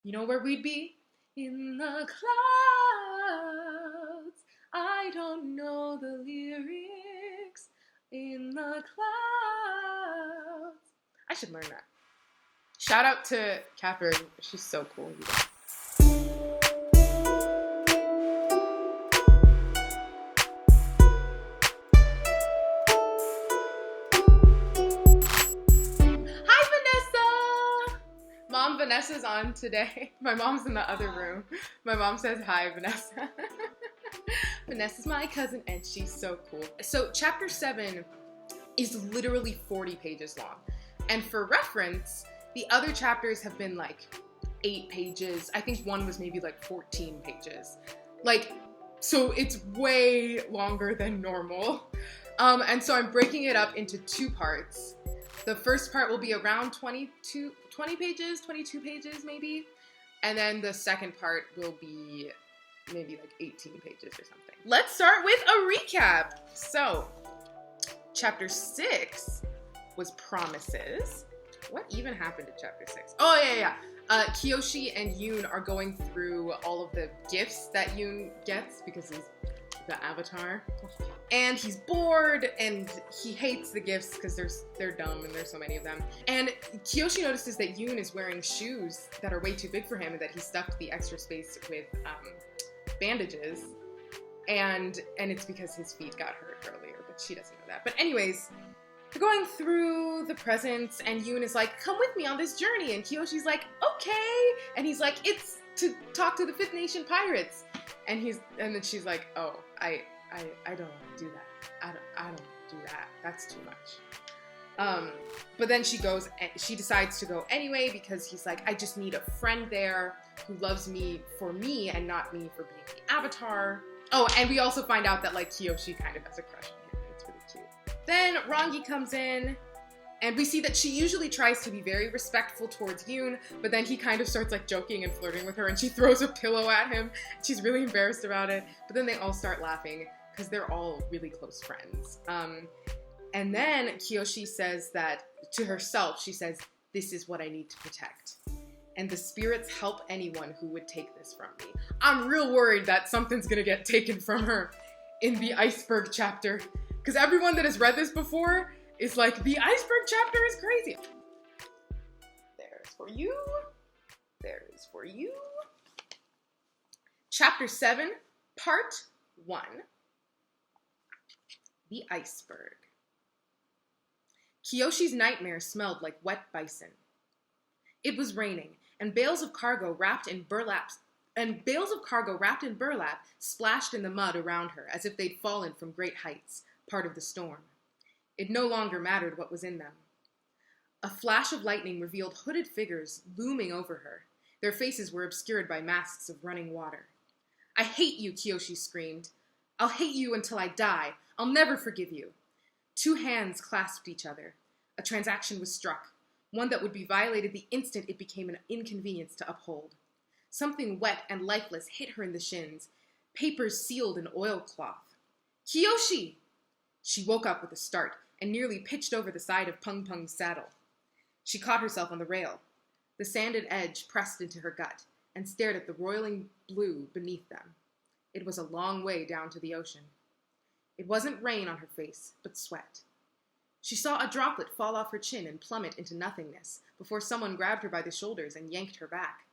You know where we'd be? In the clouds. I don't know the lyrics. In the clouds. I should learn that. Shout out to Catherine. She's so cool. Hi, Vanessa! Mom, Vanessa's on today. My mom's in the other room. My mom says hi, Vanessa. Vanessa's my cousin, and she's so cool. So, chapter 7 is literally 40 pages long. And for reference, the other chapters have been like 8 pages. I think one was maybe like 14 pages. So it's way longer than normal. And so I'm breaking it up into 2 parts. The first part will be around 20 pages, 22 pages maybe. And then the second part will be maybe like 18 pages or something. Let's start with a recap. So, chapter 6 was Promises. What even happened in chapter 6? Oh, yeah. Kyoshi and Yoon are going through all of the gifts that Yoon gets because he's the avatar. And he's bored and he hates the gifts because they're dumb and there's so many of them. And Kyoshi notices that Yoon is wearing shoes that are way too big for him and that he stuffed the extra space with bandages. And it's because his feet got hurt earlier, but she doesn't know that. But anyways, they're going through the presents and Yoon is like, come with me on this journey. And Kyoshi's like, okay. And he's like, it's to talk to the Fifth Nation pirates. And then she's like, oh, I don't want to do that. I don't do that. That's too much. But then she decides to go anyway because he's like, I just need a friend there who loves me for me and not me for being the avatar. Oh, and we also find out that like Kyoshi kind of has a crush on him. It's really cute. Then Rangi comes in and we see that she usually tries to be very respectful towards Yoon, but then he kind of starts like joking and flirting with her and she throws a pillow at him. She's really embarrassed about it, but then they all start laughing because they're all really close friends. And then Kyoshi says that to herself, she says, this is what I need to protect. And the spirits help anyone who would take this from me. I'm real worried that something's gonna get taken from her in the iceberg chapter. Because everyone that has read this before is like, the iceberg chapter is crazy. There's for you. There's for you. Chapter 7, part 1. The iceberg. Kyoshi's nightmare smelled like wet bison. It was raining, and bales of cargo wrapped in burlap splashed in the mud around her as if they'd fallen from great heights, part of the storm. It no longer mattered what was in them. A flash of lightning revealed hooded figures looming over her. Their faces were obscured by masks of running water. I hate you, Kyoshi screamed. I'll hate you until I die. I'll never forgive you. 2 hands clasped each other. A transaction was struck, one that would be violated the instant it became an inconvenience to uphold. Something wet and lifeless hit her in the shins, papers sealed in oilcloth. Kyoshi! She woke up with a start and nearly pitched over the side of Pung Pung's saddle. She caught herself on the rail. The sanded edge pressed into her gut and stared at the roiling blue beneath them. It was a long way down to the ocean. It wasn't rain on her face, but sweat. She saw a droplet fall off her chin and plummet into nothingness before someone grabbed her by the shoulders and yanked her back.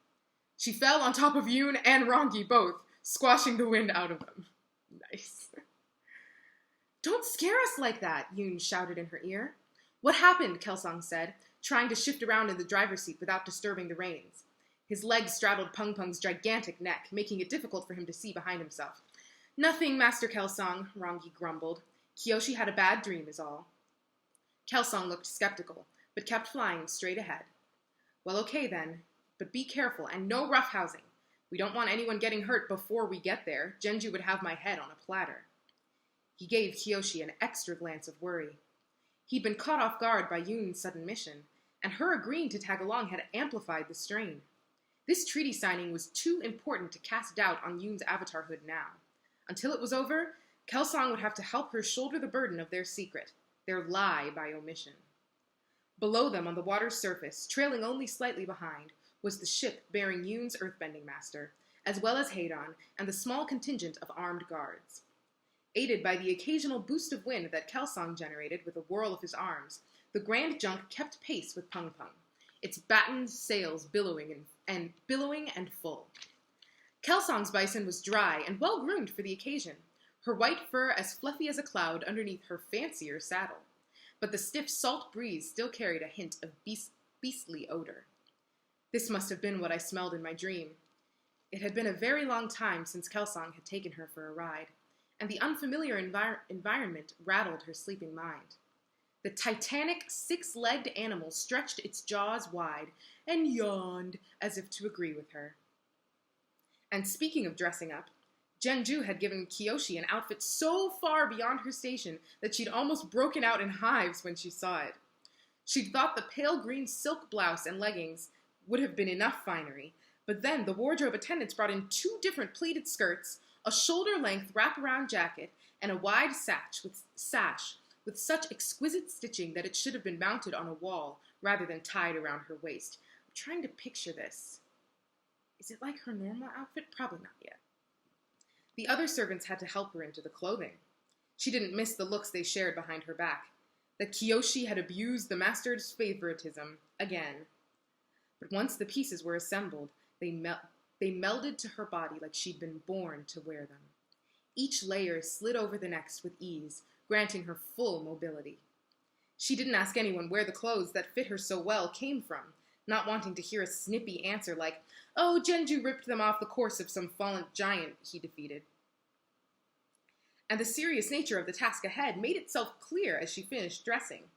She fell on top of Yoon and Rangi both, squashing the wind out of them. Nice. Don't scare us like that, Yoon shouted in her ear. What happened? Kelsang said, trying to shift around in the driver's seat without disturbing the reins. His legs straddled Pung Pung's gigantic neck, making it difficult for him to see behind himself. Nothing, Master Kelsang, Rangi grumbled. Kyoshi had a bad dream is all. Kelsang looked skeptical, but kept flying straight ahead. Well, okay then, but be careful and no roughhousing. We don't want anyone getting hurt before we get there. Genju would have my head on a platter. He gave Kyoshi an extra glance of worry. He'd been caught off guard by Yoon's sudden mission, and her agreeing to tag along had amplified the strain. This treaty signing was too important to cast doubt on Yoon's avatarhood now. Until it was over, Kelsang would have to help her shoulder the burden of their secret, their lie by omission. Below them on the water's surface, trailing only slightly behind, was the ship bearing Yoon's earthbending master, as well as Heiran and the small contingent of armed guards. Aided by the occasional boost of wind that Kelsang generated with a whirl of his arms, the grand junk kept pace with Peng Peng, its battened sails billowing and full. Kelsang's bison was dry and well-groomed for the occasion, her white fur as fluffy as a cloud underneath her fancier saddle. But the stiff salt breeze still carried a hint of beastly odor. This must have been what I smelled in my dream. It had been a very long time since Kelsang had taken her for a ride, and the unfamiliar environment rattled her sleeping mind. The titanic, six-legged animal stretched its jaws wide and yawned as if to agree with her. And speaking of dressing up, Genju had given Kyoshi an outfit so far beyond her station that she'd almost broken out in hives when she saw it. She'd thought the pale green silk blouse and leggings would have been enough finery, but then the wardrobe attendants brought in 2 different pleated skirts, a shoulder-length wraparound jacket, and a wide sash with such exquisite stitching that it should have been mounted on a wall rather than tied around her waist. I'm trying to picture this. Is it like her normal outfit? Probably not yet. The other servants had to help her into the clothing. She didn't miss the looks they shared behind her back, that Kyoshi had abused the master's favoritism again. But once the pieces were assembled, they melded to her body like she'd been born to wear them. Each layer slid over the next with ease, granting her full mobility. She didn't ask anyone where the clothes that fit her so well came from, not wanting to hear a snippy answer like, "Oh, Genju ripped them off the corpse of some fallen giant he defeated." And the serious nature of the task ahead made itself clear as she finished dressing.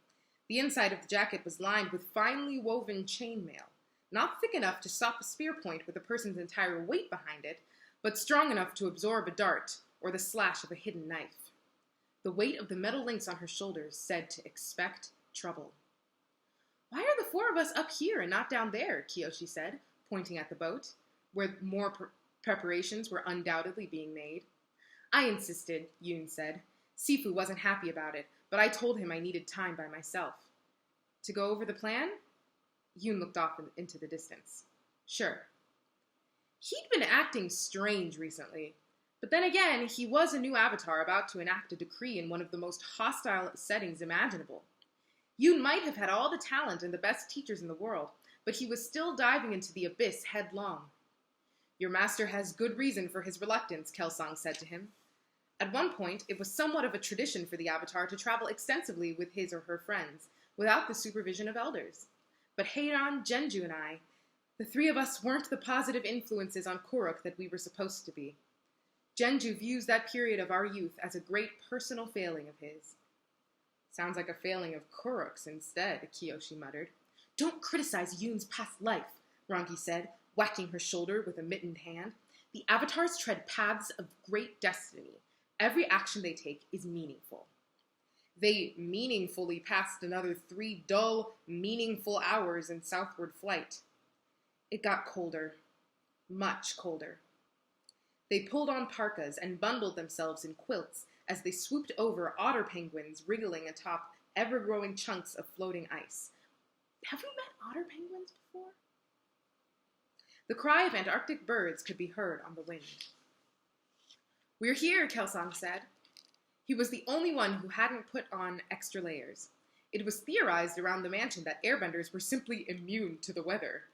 The inside of the jacket was lined with finely woven chainmail, not thick enough to stop a spear point with a person's entire weight behind it, but strong enough to absorb a dart or the slash of a hidden knife. The weight of the metal links on her shoulders said to expect trouble. "Why are the 4 of us up here and not down there?" Kyoshi said, pointing at the boat, where more preparations were undoubtedly being made. "I insisted," Yoon said. "Sifu wasn't happy about it, but I told him I needed time by myself." "To go over the plan?" Yoon looked off into the distance. "Sure." He'd been acting strange recently, but then again, he was a new avatar about to enact a decree in one of the most hostile settings imaginable. Yoon might have had all the talent and the best teachers in the world, but he was still diving into the abyss headlong. "Your master has good reason for his reluctance," Kelsang said to him. At one point, it was somewhat of a tradition for the Avatar to travel extensively with his or her friends, without the supervision of elders. But Heiran, Genju, and I, the 3 of us weren't the positive influences on Kuruk that we were supposed to be. Genju views that period of our youth as a great personal failing of his. "Sounds like a failing of Kuruk's instead," Kyoshi muttered. "Don't criticize Yoon's past life," Rangi said, whacking her shoulder with a mittened hand. "The Avatars tread paths of great destiny. Every action they take is meaningful." They meaningfully passed another 3 dull, meaningful hours in southward flight. It got colder. Much colder. They pulled on parkas and bundled themselves in quilts as they swooped over otter penguins wriggling atop ever-growing chunks of floating ice. Have we met otter penguins before? The cry of Antarctic birds could be heard on the wind. "We're here," Kelsang said. He was the only one who hadn't put on extra layers. It was theorized around the mansion that airbenders were simply immune to the weather.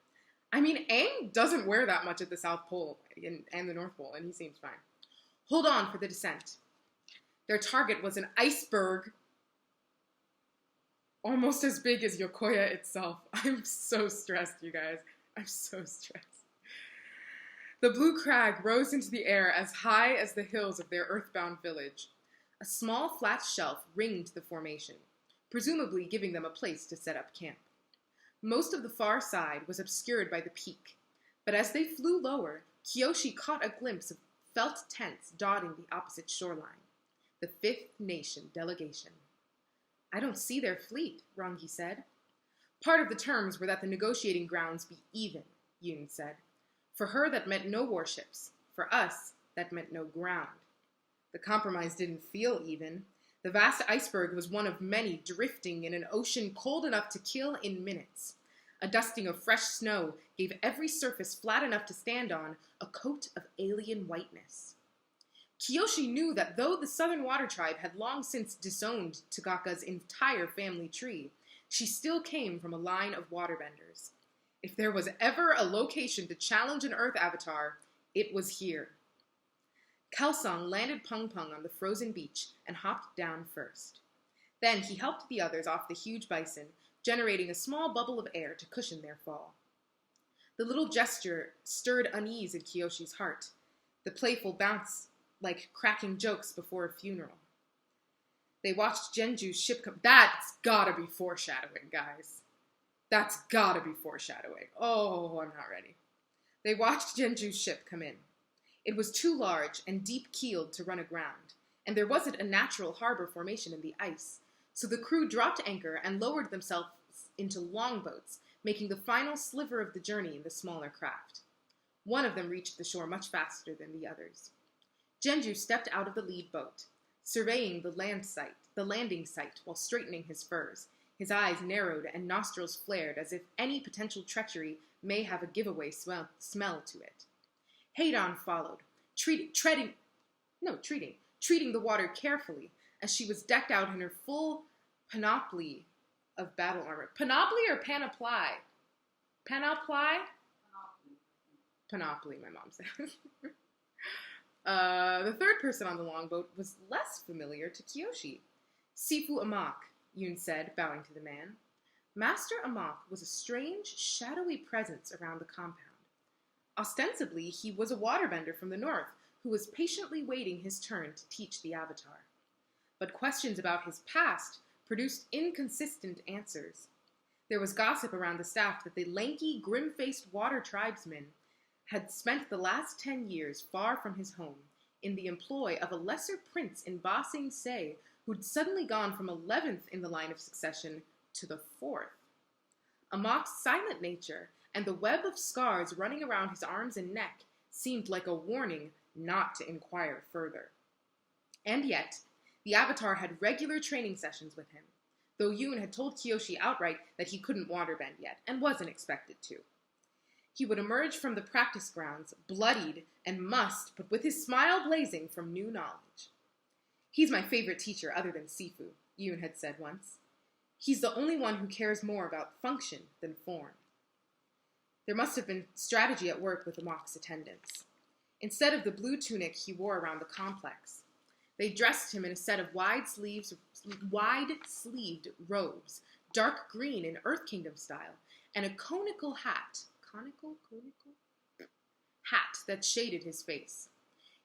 I mean, Aang doesn't wear that much at the South Pole and the North Pole, and he seems fine. "Hold on for the descent." Their target was an iceberg almost as big as Yokoya itself. I'm so stressed, you guys. I'm so stressed. The blue crag rose into the air as high as the hills of their earthbound village. A small flat shelf ringed the formation, presumably giving them a place to set up camp. Most of the far side was obscured by the peak, but as they flew lower, Kyoshi caught a glimpse of felt tents dotting the opposite shoreline. The 5th Nation delegation. "I don't see their fleet," Rangi said. "Part of the terms were that the negotiating grounds be even," Yoon said. "For her, that meant no warships. For us, that meant no ground." The compromise didn't feel even. The vast iceberg was one of many drifting in an ocean cold enough to kill in minutes. A dusting of fresh snow gave every surface flat enough to stand on a coat of alien whiteness. Kyoshi knew that though the Southern Water Tribe had long since disowned Tagaka's entire family tree, she still came from a line of waterbenders. If there was ever a location to challenge an Earth Avatar, it was here. Kelsang landed Pung Pung on the frozen beach and hopped down first. Then he helped the others off the huge bison, generating a small bubble of air to cushion their fall. The little gesture stirred unease in Kyoshi's heart, the playful bounce like cracking jokes before a funeral. They watched Genju's ship come. That's gotta be foreshadowing, guys. That's gotta be foreshadowing. Oh, I'm not ready. They watched Genju's ship come in. It was too large and deep-keeled to run aground, and there wasn't a natural harbor formation in the ice, so the crew dropped anchor and lowered themselves into longboats, making the final sliver of the journey in the smaller craft. One of them reached the shore much faster than the others. Genju stepped out of the lead boat, surveying the landing site while straightening his furs. His eyes narrowed and nostrils flared as if any potential treachery may have a giveaway smell to it. Heidan followed, treating the water carefully as she was decked out in her full panoply of battle armor. Panoply or panoply? Panoply? Panoply, my mom says. The third person on the longboat was less familiar to Kyoshi. Sifu Amak, Yoon said, bowing to the man. Master Amak was a strange, shadowy presence around the compound. Ostensibly, he was a waterbender from the north who was patiently waiting his turn to teach the Avatar. But questions about his past produced inconsistent answers. There was gossip around the staff that the lanky, grim-faced water tribesman had spent the last 10 years far from his home, in the employ of a lesser prince in Ba Sing Se, who'd suddenly gone from 11th in the line of succession to the 4th. Amak's silent nature and the web of scars running around his arms and neck seemed like a warning not to inquire further. And yet, the Avatar had regular training sessions with him, though Yoon had told Kyoshi outright that he couldn't waterbend yet, and wasn't expected to. He would emerge from the practice grounds, bloodied and mussed, but with his smile blazing from new knowledge. He's my favorite teacher other than Sifu, Yoon had said once. He's the only one who cares more about function than form. There must have been strategy at work with Amak's attendants. Instead of the blue tunic he wore around the complex, they dressed him in a set of wide-sleeved robes, dark green in Earth Kingdom style, and a conical hat that shaded his face.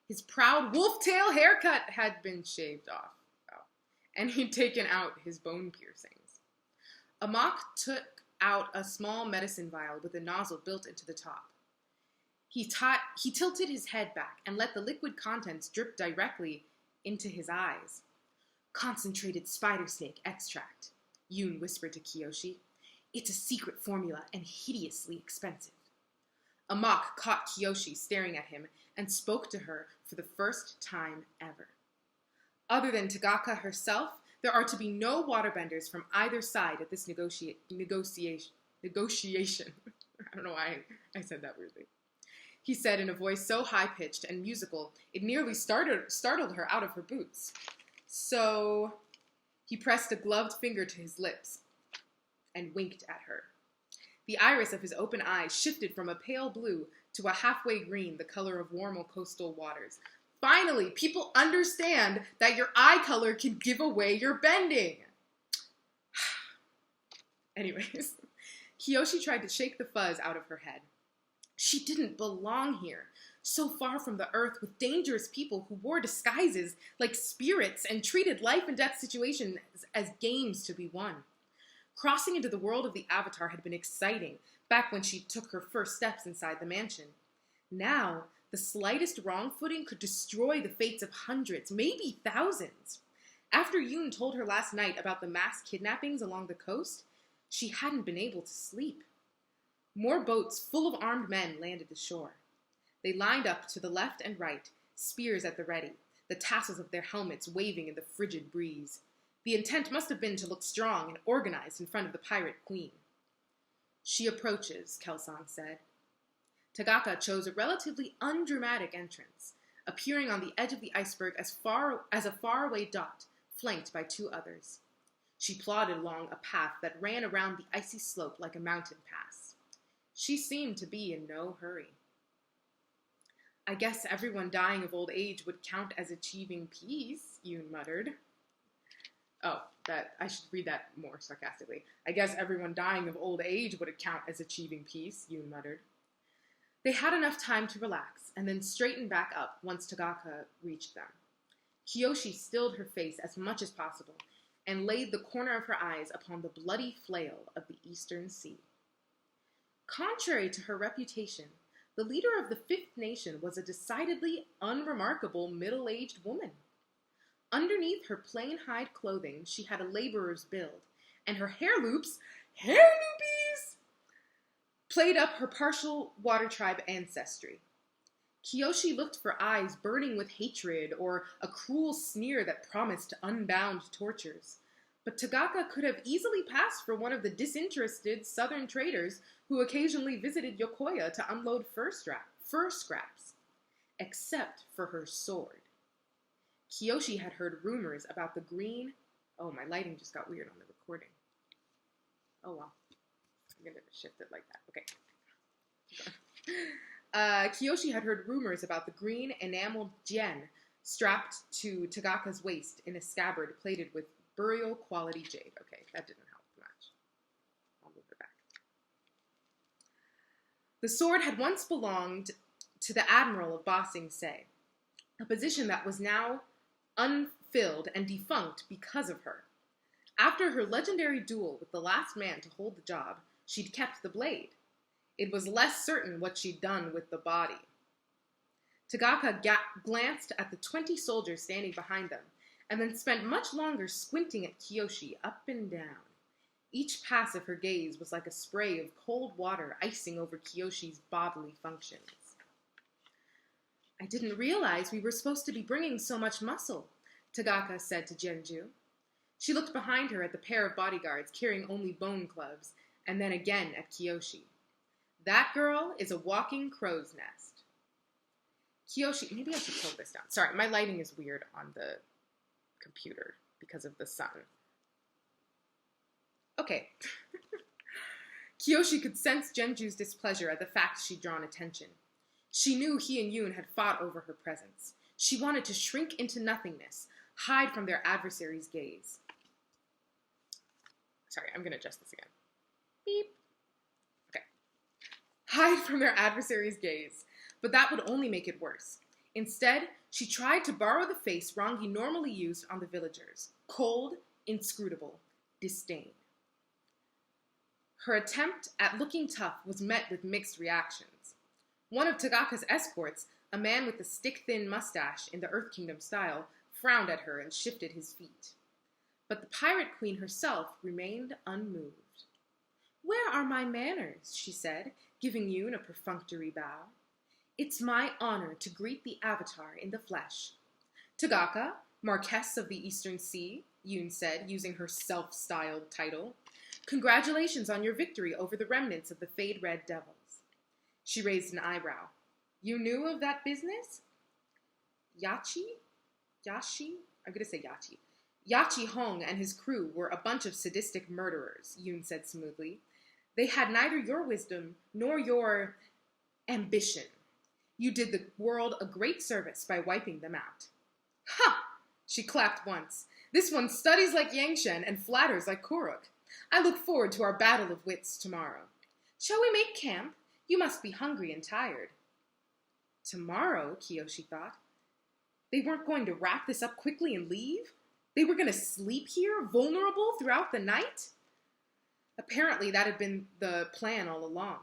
His proud wolf-tail haircut had been shaved off, and he'd taken out his bone piercings. Amak took out a small medicine vial with a nozzle built into the top. He tilted his head back and let the liquid contents drip directly into his eyes. Concentrated spider snake extract, Yoon whispered to Kyoshi. It's a secret formula and hideously expensive. Amak caught Kyoshi staring at him and spoke to her for the first time ever. Other than Tagaka herself, there are to be no waterbenders from either side at this negotiation. I don't know why I said that weirdly. He said in a voice so high-pitched and musical, it nearly startled her out of her boots. So he pressed a gloved finger to his lips and winked at her. The iris of his open eyes shifted from a pale blue to a halfway green, the color of warm coastal waters. Finally, people understand that your eye color can give away your bending. Anyways, Kyoshi tried to shake the fuzz out of her head. She didn't belong here, so far from the earth with dangerous people who wore disguises like spirits and treated life and death situations as games to be won. Crossing into the world of the Avatar had been exciting back when she took her first steps inside the mansion. Now, the slightest wrong footing could destroy the fates of hundreds, maybe thousands. After Yoon told her last night about the mass kidnappings along the coast, she hadn't been able to sleep. More boats full of armed men landed ashore. They lined up to the left and right, spears at the ready, the tassels of their helmets waving in the frigid breeze. The intent must have been to look strong and organized in front of the pirate queen. She approaches, Kelsang said. Tagaka chose a relatively undramatic entrance, appearing on the edge of the iceberg as a faraway dot, flanked by two others. She plodded along a path that ran around the icy slope like a mountain pass. She seemed to be in no hurry. I guess everyone dying of old age would count as achieving peace, Yoon muttered. Oh, I should read that more sarcastically. I guess everyone dying of old age would count as achieving peace, Yoon muttered. They had enough time to relax and then straighten back up once Tagaka reached them. Kyoshi stilled her face as much as possible and laid the corner of her eyes upon the bloody flail of the Eastern Sea. Contrary to her reputation, the leader of the Fifth Nation was a decidedly unremarkable middle-aged woman. Underneath her plain hide clothing, she had a laborer's build, and her hair loopies, played up her partial water tribe ancestry. Kyoshi looked for eyes burning with hatred or a cruel sneer that promised unbound tortures. But Tagaka could have easily passed for one of the disinterested southern traders who occasionally visited Yokoya to unload fur scraps. Except for her sword. Kyoshi had heard rumors about the green... Oh, my lighting just got weird on the recording. Oh, well. I'm going to shift it like that. Okay. Kyoshi had heard rumors about the green enameled jian strapped to Tagaka's waist in a scabbard plated with burial quality jade. Okay, that didn't help much. I'll move it back. The sword had once belonged to the admiral of Ba Sing Se, a position that was now unfilled and defunct because of her. After her legendary duel with the last man to hold the job, she'd kept the blade. It was less certain what she'd done with the body. Tagaka glanced at the 20 soldiers standing behind them, and then spent much longer squinting at Kyoshi up and down. Each pass of her gaze was like a spray of cold water icing over Kyoshi's bodily functions. I didn't realize we were supposed to be bringing so much muscle, Tagaka said to Genju. She looked behind her at the pair of bodyguards carrying only bone clubs, and then again at Kyoshi. That girl is a walking crow's nest. Kyoshi, maybe I should pull this down. Sorry, my lighting is weird on the computer because of the sun. Okay. Kyoshi could sense Genju's displeasure at the fact she'd drawn attention. She knew he and Yoon had fought over her presence. She wanted to shrink into nothingness, hide from their adversary's gaze. Sorry, I'm going to adjust this again. Beep. Okay. Hide from their adversary's gaze, but that would only make it worse. Instead, she tried to borrow the face Rangi normally used on the villagers. Cold, inscrutable, disdain. Her attempt at looking tough was met with mixed reactions. One of Tagaka's escorts, a man with a stick-thin mustache in the Earth Kingdom style, frowned at her and shifted his feet. But the pirate queen herself remained unmoved. "Where are my manners?" she said, giving Yoon a perfunctory bow. "It's my honor to greet the Avatar in the flesh." "Tagaka, Marquess of the Eastern Sea," Yoon said, using her self-styled title. "Congratulations on your victory over the remnants of the Fade Red Devils." She raised an eyebrow. "You knew of that business?" Yachi? I'm going to say Yachi. "Yachi Hong and his crew were a bunch of sadistic murderers," Yoon said smoothly. "They had neither your wisdom nor your ambition. You did the world a great service by wiping them out." "Ha!" She clapped once. "This one studies like Yangshen and flatters like Kuruk. I look forward to our battle of wits tomorrow. Shall we make camp? You must be hungry and tired." Tomorrow, Kyoshi thought. They weren't going to wrap this up quickly and leave? They were going to sleep here, vulnerable throughout the night? Apparently that had been the plan all along.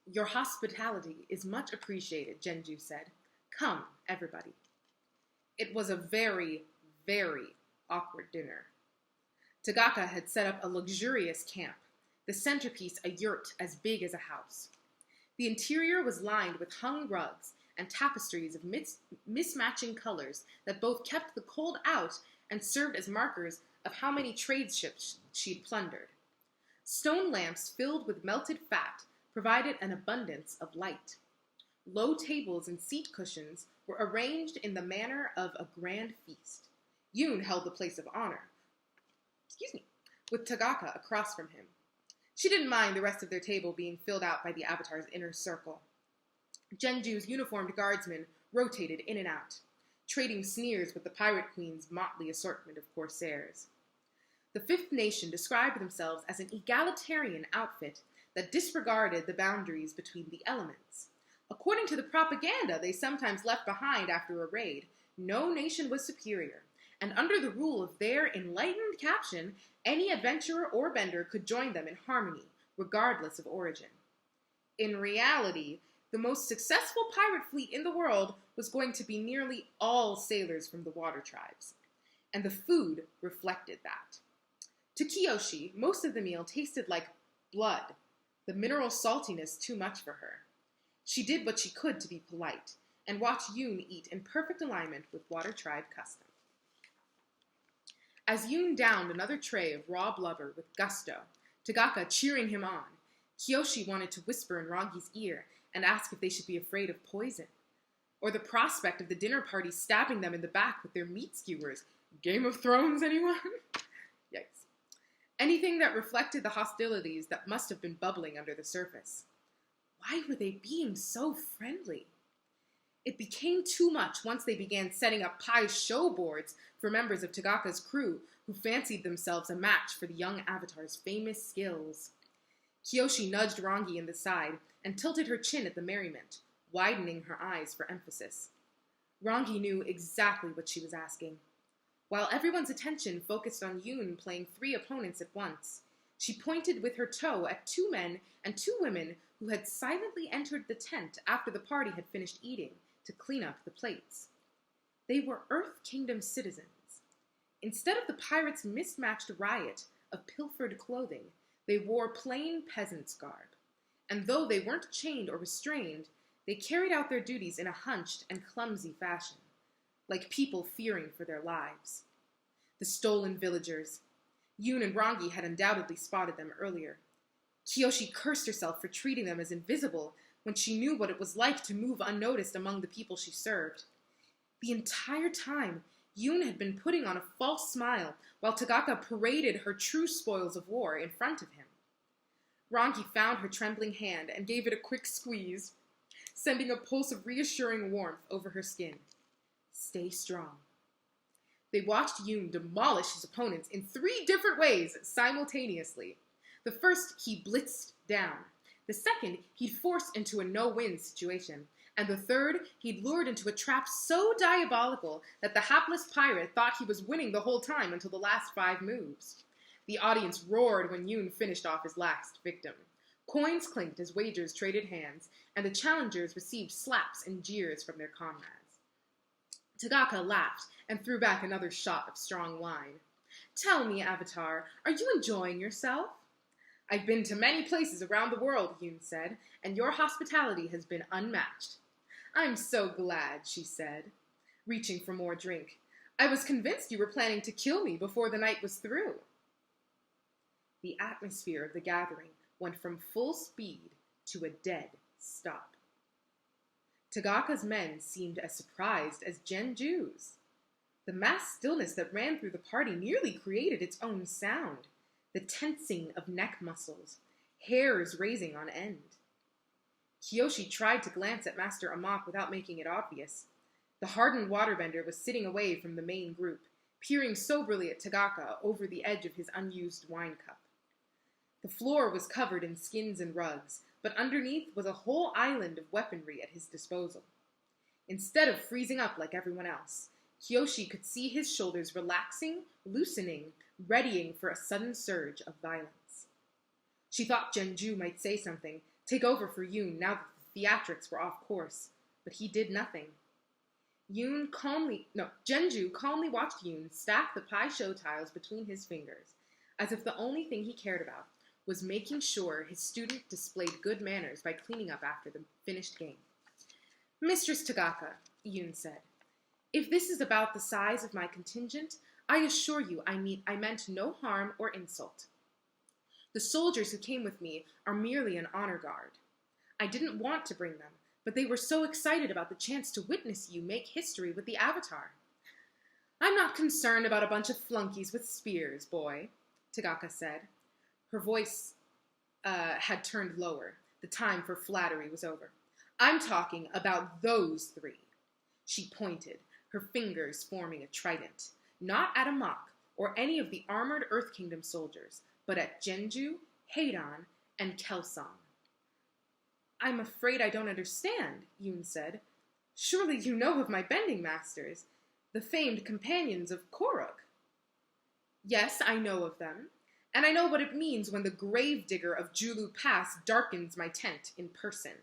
"Your hospitality is much appreciated," Genju said. "Come, everybody." It was a very, very awkward dinner. Tagaka had set up a luxurious camp, the centerpiece a yurt as big as a house. The interior was lined with hung rugs and tapestries of mismatching colors that both kept the cold out and served as markers of how many trade ships she'd plundered. Stone lamps filled with melted fat provided an abundance of light. Low tables and seat cushions were arranged in the manner of a grand feast. Yoon held the place of honor, with Tagaka across from him. She didn't mind the rest of their table being filled out by the Avatar's inner circle. Genju's uniformed guardsmen rotated in and out, trading sneers with the Pirate Queen's motley assortment of corsairs. The Fifth Nation described themselves as an egalitarian outfit that disregarded the boundaries between the elements. According to the propaganda they sometimes left behind after a raid, no nation was superior, and under the rule of their enlightened caption, any adventurer or bender could join them in harmony, regardless of origin. In reality, the most successful pirate fleet in the world was going to be nearly all sailors from the water tribes, and the food reflected that. To Kyoshi, most of the meal tasted like blood, the mineral saltiness too much for her. She did what she could to be polite, and watched Yoon eat in perfect alignment with water tribe custom. As Yoon downed another tray of raw blubber with gusto, Tagaka cheering him on, Kyoshi wanted to whisper in Rangi's ear and ask if they should be afraid of poison, or the prospect of the dinner party stabbing them in the back with their meat skewers. Game of Thrones, anyone? Yikes. Anything that reflected the hostilities that must have been bubbling under the surface. Why were they being so friendly? It became too much once they began setting up pie show boards for members of Tagaka's crew who fancied themselves a match for the young Avatar's famous skills. Kyoshi nudged Rangi in the side and tilted her chin at the merriment, widening her eyes for emphasis. Rangi knew exactly what she was asking. While everyone's attention focused on Yoon playing 3 opponents at once, she pointed with her toe at 2 men and 2 women who had silently entered the tent after the party had finished eating to clean up the plates. They were Earth Kingdom citizens. Instead of the pirates' mismatched riot of pilfered clothing, they wore plain peasant's garb. And though they weren't chained or restrained, they carried out their duties in a hunched and clumsy fashion, like people fearing for their lives. The stolen villagers. Yoon and Rangi had undoubtedly spotted them earlier. Kyoshi cursed herself for treating them as invisible when she knew what it was like to move unnoticed among the people she served. The entire time, Yoon had been putting on a false smile while Tagaka paraded her true spoils of war in front of him. Rangi found her trembling hand and gave it a quick squeeze, sending a pulse of reassuring warmth over her skin. Stay strong. They watched Yoon demolish his opponents in 3 different ways simultaneously. The first, he blitzed down. The second, he'd forced into a no-win situation. And the third, he'd lured into a trap so diabolical that the hapless pirate thought he was winning the whole time until the last 5 moves. The audience roared when Yoon finished off his last victim. Coins clinked as wagers traded hands, and the challengers received slaps and jeers from their comrades. Tagaka laughed and threw back another shot of strong wine. Tell me, Avatar, are you enjoying yourself? I've been to many places around the world, Yoon said, and your hospitality has been unmatched. I'm so glad, she said, reaching for more drink. I was convinced you were planning to kill me before the night was through. The atmosphere of the gathering went from full speed to a dead stop. Tagaka's men seemed as surprised as Genju's. The mass stillness that ran through the party nearly created its own sound, the tensing of neck muscles, hairs raising on end. Kyoshi tried to glance at Master Amok without making it obvious. The hardened waterbender was sitting away from the main group, peering soberly at Tagaka over the edge of his unused wine cup. The floor was covered in skins and rugs, but underneath was a whole island of weaponry at his disposal. Instead of freezing up like everyone else, Kyoshi could see his shoulders relaxing, loosening, readying for a sudden surge of violence. She thought Genju might say something, take over for Yoon now that the theatrics were off course, but he did nothing. Genju calmly watched Yoon stack the pie show tiles between his fingers, as if the only thing he cared about was making sure his student displayed good manners by cleaning up after the finished game. Mistress Tagaka, Yoon said, if this is about the size of my contingent, I assure you I meant no harm or insult. The soldiers who came with me are merely an honor guard. I didn't want to bring them, but they were so excited about the chance to witness you make history with the Avatar. I'm not concerned about a bunch of flunkies with spears, boy, Tagaka said. Her voice had turned lower. The time for flattery was over. I'm talking about those three. She pointed, her fingers forming a trident, not at Amok or any of the armored Earth Kingdom soldiers, but at Genju, Heidan, and Kelsang. I'm afraid I don't understand, Yoon said. Surely you know of my bending masters, the famed companions of Korok. Yes, I know of them, and I know what it means when the gravedigger of Julu Pass darkens my tent in person.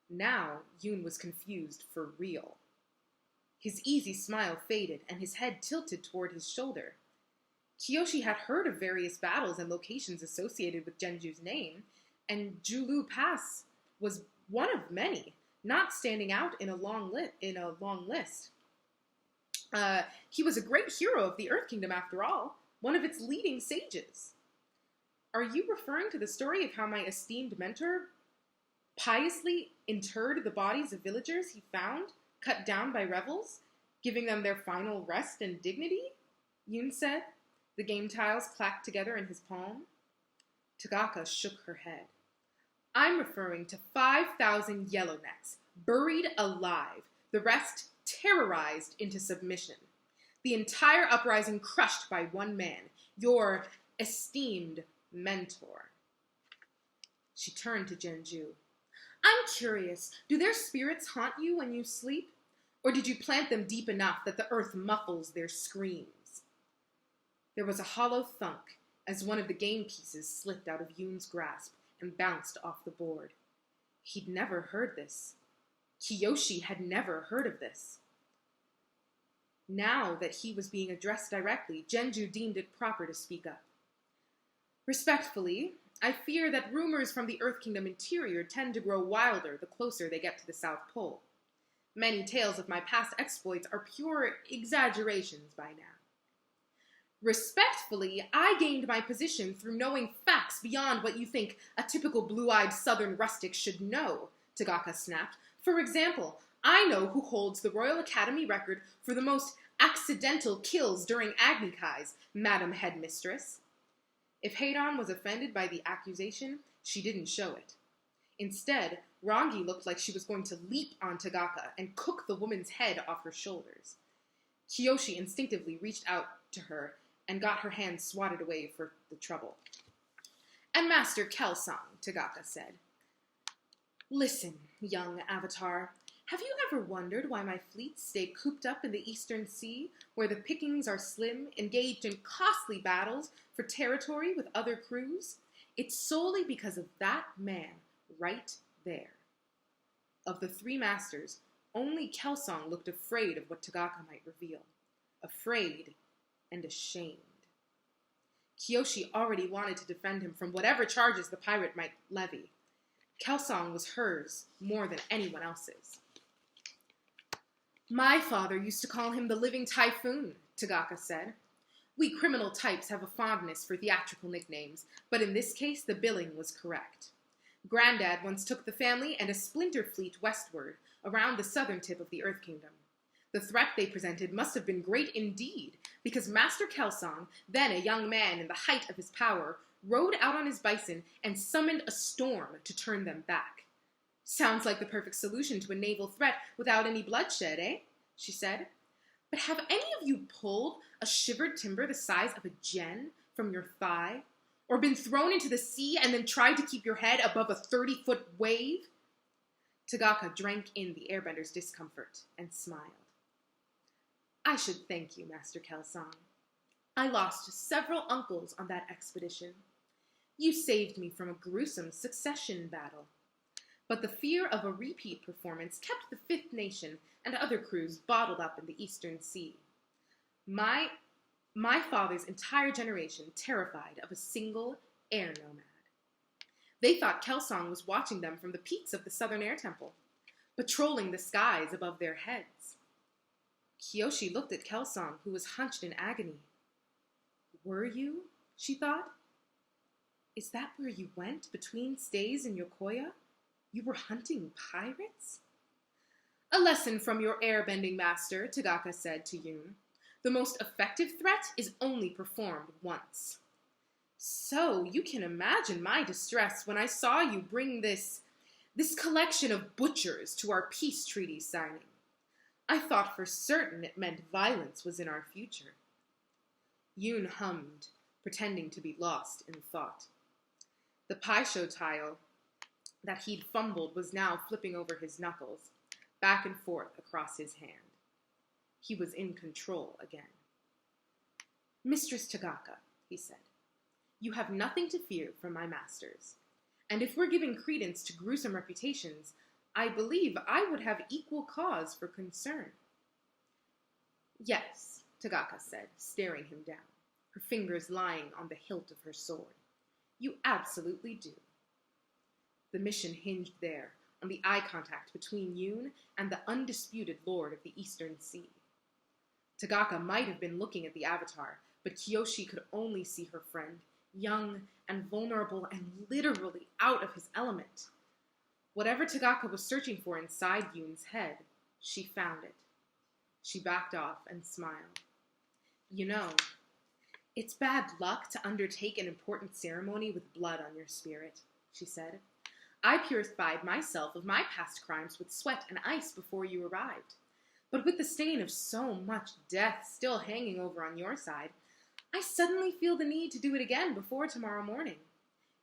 Now, Yoon was confused for real. His easy smile faded, and his head tilted toward his shoulder. Kyoshi had heard of various battles and locations associated with Genju's name, and Julu Pass was one of many, not standing out in a long list. He was a great hero of the Earth Kingdom, after all, one of its leading sages. Are you referring to the story of how my esteemed mentor piously interred the bodies of villagers he found, cut down by rebels, giving them their final rest and dignity? Yoon said. The game tiles clacked together in his palm. Tagaka shook her head. I'm referring to 5,000 Yellownecks, buried alive, the rest terrorized into submission. The entire uprising crushed by one man, your esteemed mentor. She turned to Genju. I'm curious, do their spirits haunt you when you sleep? Or did you plant them deep enough that the earth muffles their screams? There was a hollow thunk as one of the game pieces slipped out of Yoon's grasp and bounced off the board. He'd never heard this. Kyoshi had never heard of this. Now that he was being addressed directly, Genju deemed it proper to speak up. Respectfully, I fear that rumors from the Earth Kingdom interior tend to grow wilder the closer they get to the South Pole. Many tales of my past exploits are pure exaggerations by now. Respectfully, I gained my position through knowing facts beyond what you think a typical blue-eyed southern rustic should know, Tagaka snapped. For example, I know who holds the Royal Academy record for the most accidental kills during Agni Kai's, Madam Headmistress. If Heidan was offended by the accusation, she didn't show it. Instead, Rangi looked like she was going to leap on Tagaka and cook the woman's head off her shoulders. Kyoshi instinctively reached out to her and got her hand swatted away for the trouble. And Master Kelsang, Tagaka said. Listen, young Avatar, have you ever wondered why my fleets stay cooped up in the Eastern Sea, where the pickings are slim, engaged in costly battles for territory with other crews? It's solely because of that man right there. Of the three masters, only Kelsang looked afraid of what Tagaka might reveal. Afraid and ashamed. Kyoshi already wanted to defend him from whatever charges the pirate might levy. Kelsang was hers more than anyone else's. My father used to call him the living typhoon, Tagaka said. We criminal types have a fondness for theatrical nicknames, but in this case the billing was correct. Granddad once took the family and a splinter fleet westward, around the southern tip of the Earth Kingdom. The threat they presented must have been great indeed, because Master Kelsang, then a young man in the height of his power, rode out on his bison and summoned a storm to turn them back. Sounds like the perfect solution to a naval threat without any bloodshed, eh? She said. But have any of you pulled a shivered timber the size of a gen from your thigh? Or been thrown into the sea and then tried to keep your head above a 30-foot wave? Tagaka drank in the airbender's discomfort and smiled. I should thank you, Master Kelsang. I lost several uncles on that expedition. You saved me from a gruesome succession battle. But the fear of a repeat performance kept the Fifth Nation and other crews bottled up in the Eastern Sea. My father's entire generation terrified of a single air nomad. They thought Kelsang was watching them from the peaks of the Southern Air Temple, patrolling the skies above their heads. Kyoshi looked at Kelsang, who was hunched in agony. Were you? She thought. Is that where you went between stays in Yokoya? You were hunting pirates? A lesson from your airbending master, Tagaka said to Yoon. The most effective threat is only performed once. So you can imagine my distress when I saw you bring this collection of butchers to our peace treaty signing. I thought for certain it meant violence was in our future. Yoon hummed, pretending to be lost in thought. The Paisho tile that he'd fumbled was now flipping over his knuckles, back and forth across his hand. He was in control again. Mistress Tagaka, he said, you have nothing to fear from my masters. And if we're giving credence to gruesome reputations, I believe I would have equal cause for concern. Yes, Tagaka said, staring him down, her fingers lying on the hilt of her sword. You absolutely do. The mission hinged there, on the eye contact between Yoon and the undisputed lord of the Eastern Sea. Tagaka might have been looking at the Avatar, but Kyoshi could only see her friend, young and vulnerable and literally out of his element. Whatever Tagaka was searching for inside Yoon's head, she found it. She backed off and smiled. You know, it's bad luck to undertake an important ceremony with blood on your spirit, she said. I purified myself of my past crimes with sweat and ice before you arrived. But with the stain of so much death still hanging over on your side, I suddenly feel the need to do it again before tomorrow morning.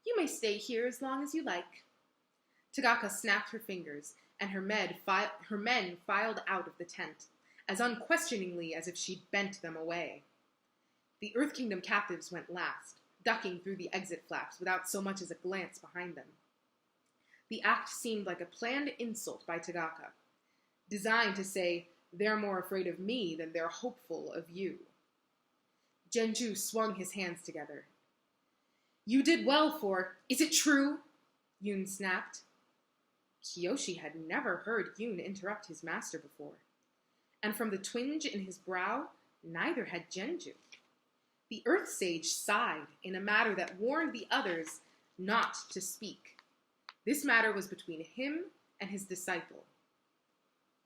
You may stay here as long as you like. Tagaka snapped her fingers, and her men filed out of the tent, as unquestioningly as if she'd bent them away. The Earth Kingdom captives went last, ducking through the exit flaps without so much as a glance behind them. The act seemed like a planned insult by Tagaka, designed to say, they're more afraid of me than they're hopeful of you. Genju swung his hands together. You did well for, is it true? Yoon snapped. Kyoshi had never heard Yoon interrupt his master before, and from the twinge in his brow, neither had Genju. The Earth Sage sighed in a manner that warned the others not to speak. This matter was between him and his disciple.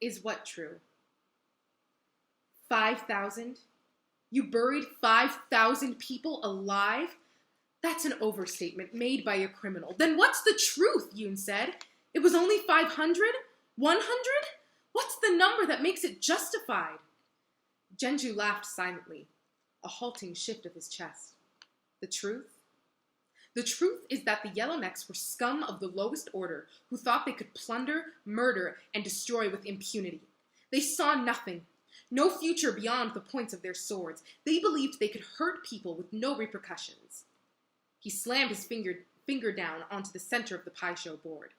Is what true? 5,000? You buried 5,000 people alive? That's an overstatement made by a criminal. Then what's the truth, Yoon said. It was only 500? 100? What's the number that makes it justified? Genju laughed silently, a halting shift of his chest. The truth? The truth is that the Yellownecks were scum of the lowest order who thought they could plunder, murder, and destroy with impunity. They saw nothing, no future beyond the points of their swords. They believed they could hurt people with no repercussions. He slammed his finger down onto the center of the Paisho board.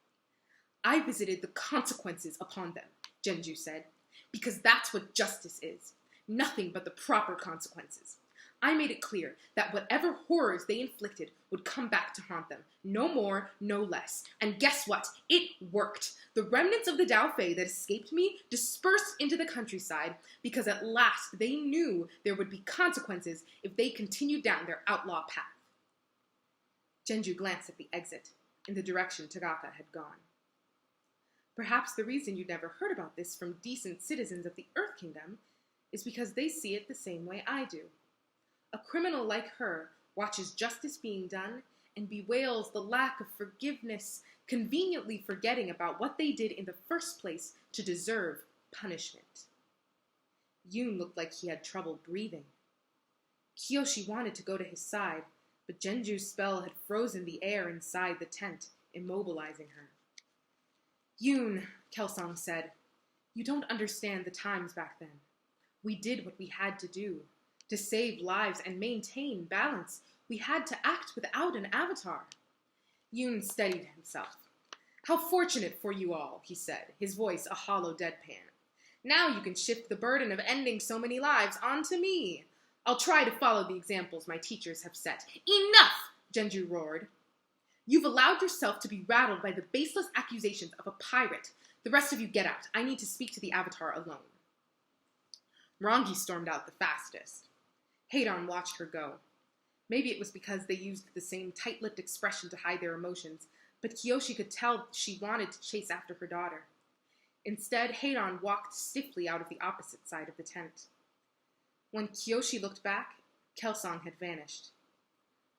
I visited the consequences upon them, Genju said, because that's what justice is. Nothing but the proper consequences. I made it clear that whatever horrors they inflicted would come back to haunt them. No more, no less. And guess what? It worked. The remnants of the Dao Fei that escaped me dispersed into the countryside because at last they knew there would be consequences if they continued down their outlaw path. Genju glanced at the exit, in the direction Tagaka had gone. Perhaps the reason you never heard about this from decent citizens of the Earth Kingdom is because they see it the same way I do. A criminal like her watches justice being done and bewails the lack of forgiveness, conveniently forgetting about what they did in the first place to deserve punishment. Yoon looked like he had trouble breathing. Kyoshi wanted to go to his side, but Genju's spell had frozen the air inside the tent, immobilizing her. Yoon, Kelsang said, you don't understand the times back then. We did what we had to do. To save lives and maintain balance, we had to act without an avatar. Yoon steadied himself. How fortunate for you all, he said, his voice a hollow deadpan. Now you can shift the burden of ending so many lives onto me. I'll try to follow the examples my teachers have set. Enough! Genju roared. You've allowed yourself to be rattled by the baseless accusations of a pirate. The rest of you get out. I need to speak to the Avatar alone. Rangi stormed out the fastest. Hadon watched her go. Maybe it was because they used the same tight-lipped expression to hide their emotions, but Kyoshi could tell she wanted to chase after her daughter. Instead, Heiran walked stiffly out of the opposite side of the tent. When Kyoshi looked back, Kelsang had vanished.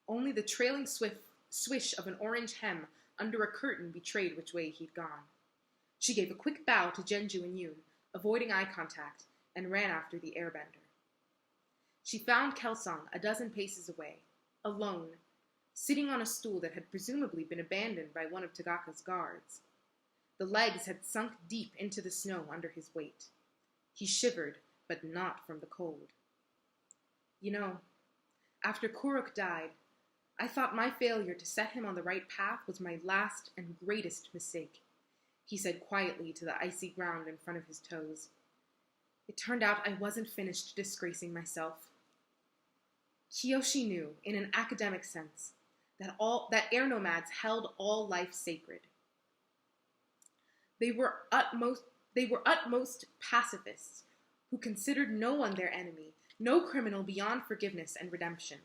Only the trailing swish of an orange hem under a curtain betrayed which way he'd gone. She gave a quick bow to Genju and Yoon, avoiding eye contact, and ran after the airbender. She found Kelsang a dozen paces away, alone, sitting on a stool that had presumably been abandoned by one of Tagaka's guards. The legs had sunk deep into the snow under his weight. He shivered, but not from the cold. You know, after Kuruk died, I thought my failure to set him on the right path was my last and greatest mistake, he said quietly to the icy ground in front of his toes. It turned out I wasn't finished disgracing myself. Kyoshi knew, in an academic sense, that air nomads held all life sacred. They were utmost pacifists who considered no one their enemy, no criminal beyond forgiveness and redemption.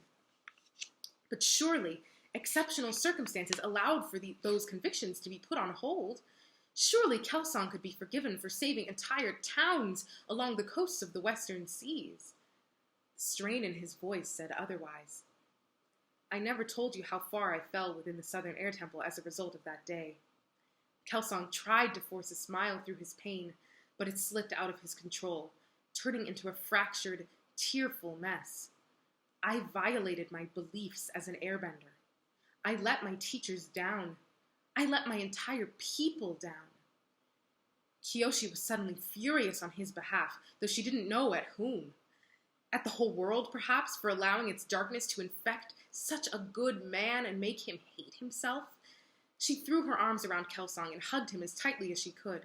But surely, exceptional circumstances allowed for those convictions to be put on hold. Surely Kelsang could be forgiven for saving entire towns along the coasts of the western seas. The strain in his voice said otherwise. I never told you how far I fell within the Southern Air Temple as a result of that day. Kelsang tried to force a smile through his pain, but it slipped out of his control, turning into a fractured, tearful mess. I violated my beliefs as an airbender. I let my teachers down. I let my entire people down. Kyoshi was suddenly furious on his behalf, though she didn't know at whom. At the whole world, perhaps, for allowing its darkness to infect such a good man and make him hate himself. She threw her arms around Kelsang and hugged him as tightly as she could.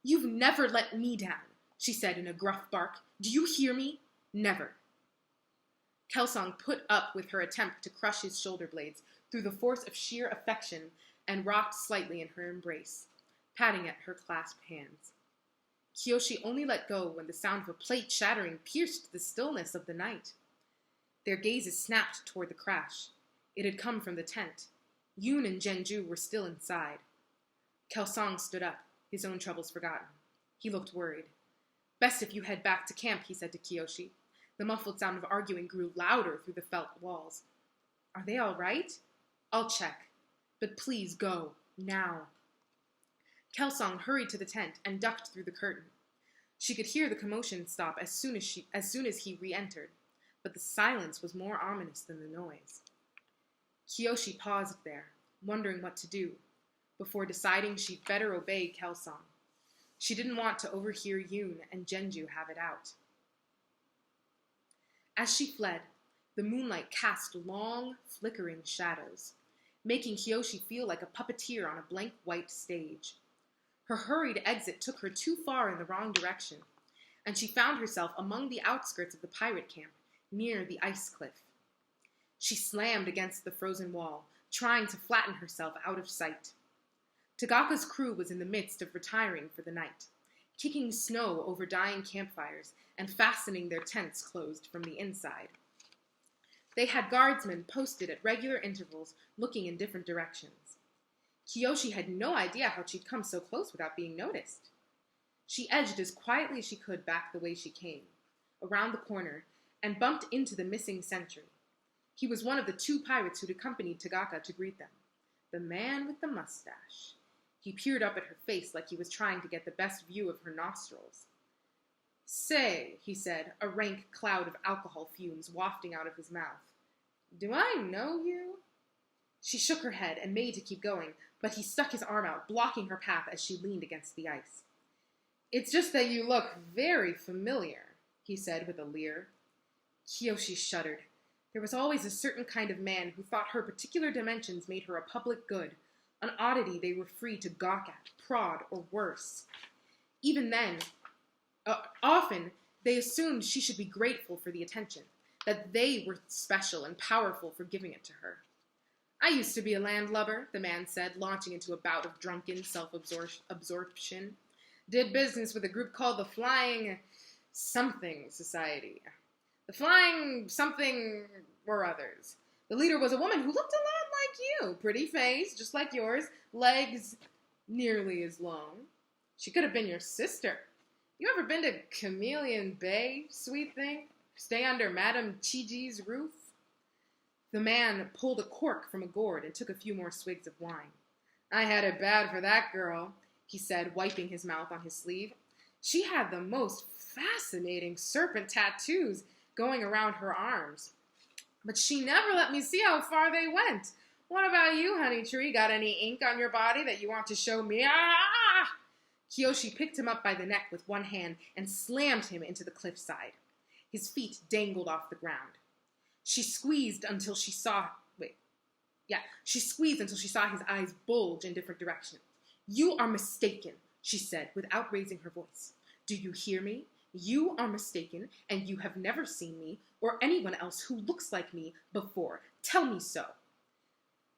You've never let me down, she said in a gruff bark. Do you hear me? Never. Kelsang put up with her attempt to crush his shoulder blades through the force of sheer affection and rocked slightly in her embrace, patting at her clasped hands. Kyoshi only let go when the sound of a plate shattering pierced the stillness of the night. Their gazes snapped toward the crash. It had come from the tent. Yoon and Genju were still inside. Kelsang stood up, his own troubles forgotten. He looked worried. Best if you head back to camp, he said to Kyoshi. The muffled sound of arguing grew louder through the felt walls. Are they all right? I'll check. But please go, now. Kelsang hurried to the tent and ducked through the curtain. She could hear the commotion stop as soon as he re-entered, but the silence was more ominous than the noise. Kyoshi paused there, wondering what to do, before deciding she'd better obey Kelsang. She didn't want to overhear Yoon and Genju have it out. As she fled, the moonlight cast long, flickering shadows, making Kyoshi feel like a puppeteer on a blank white stage. Her hurried exit took her too far in the wrong direction, and she found herself among the outskirts of the pirate camp, near the ice cliff. She slammed against the frozen wall, trying to flatten herself out of sight. Tagaka's crew was in the midst of retiring for the night, kicking snow over dying campfires and fastening their tents closed from the inside. They had guardsmen posted at regular intervals, looking in different directions. Kyoshi had no idea how she'd come so close without being noticed. She edged as quietly as she could back the way she came, around the corner, and bumped into the missing sentry. He was one of the two pirates who'd accompanied Tagaka to greet them, the man with the mustache. He peered up at her face like he was trying to get the best view of her nostrils. Say, he said, a rank cloud of alcohol fumes wafting out of his mouth. Do I know you? She shook her head and made to keep going, but he stuck his arm out, blocking her path as she leaned against the ice. It's just that you look very familiar, he said with a leer. Kyoshi shuddered. There was always a certain kind of man who thought her particular dimensions made her a public good, an oddity they were free to gawk at, prod, or worse. Even then, often, they assumed she should be grateful for the attention, that they were special and powerful for giving it to her. I used to be a landlubber, the man said, launching into a bout of drunken self-absorption. Did business with a group called the Flying Something Society. The Flying Something or others. The leader was a woman who looked a lot like you. Pretty face, just like yours. Legs nearly as long. She could have been your sister. You ever been to Chameleon Bay, sweet thing? Stay under Madame Chiji's roof? The man pulled a cork from a gourd and took a few more swigs of wine. I had it bad for that girl, he said, wiping his mouth on his sleeve. She had the most fascinating serpent tattoos going around her arms. But she never let me see how far they went. What about you, Honey Tree? Got any ink on your body that you want to show me? Ah! Kyoshi picked him up by the neck with one hand and slammed him into the cliffside. His feet dangled off the ground. She squeezed until she saw his eyes bulge in different directions. You are mistaken, she said without raising her voice. Do you hear me? You are mistaken, and you have never seen me or anyone else who looks like me before. Tell me so.